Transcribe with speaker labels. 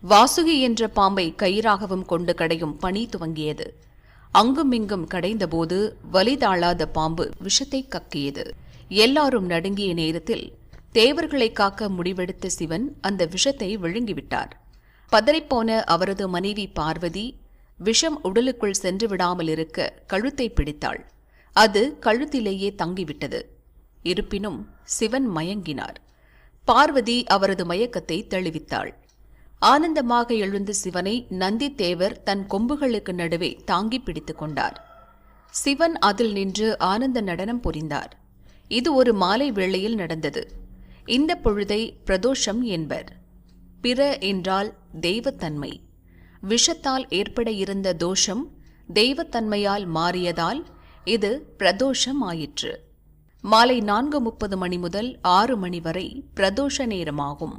Speaker 1: வாசுகி என்ற பாம்பை கயிறாகவும் கொண்டு கடையும் பணி துவங்கியது. அங்குமிங்கும் கடைந்தபோது வலிதாளாத பாம்பு விஷத்தை கக்கியது. எல்லாரும் நடுங்கிய நேரத்தில் தேவர்களை காக்க முடிவெடுத்த சிவன் அந்த விஷத்தை விழுங்கிவிட்டார். பதறிப்போன அவரது மனைவி பார்வதி விஷம் உடலுக்குள் சென்று விடாமல் இருக்க கழுத்தை பிடித்தாள். அது கழுத்திலேயே தங்கிவிட்டது. இருப்பினும் சிவன் மயங்கினார். பார்வதி அவரது மயக்கத்தை தெளிவித்தாள். ஆனந்தமாக எழுந்த சிவனை நந்திதேவர் தன் கொம்புகளுக்கு நடுவே தாங்கி பிடித்துக் கொண்டார். சிவன் அதில் நின்று ஆனந்த நடனம் புரிந்தார். இது ஒரு மாலை வேளையில் நடந்தது. இந்த பொழுதை பிரதோஷம் என்பர். பிற என்றால் தெய்வத்தன்மை. விஷத்தால் ஏற்பட இருந்த தோஷம் தெய்வத்தன்மையால் மாறியதால் இது பிரதோஷம் ஆயிற்று. மாலை 4:30 மணி முதல் 6 மணி வரை பிரதோஷ நேரமாகும்.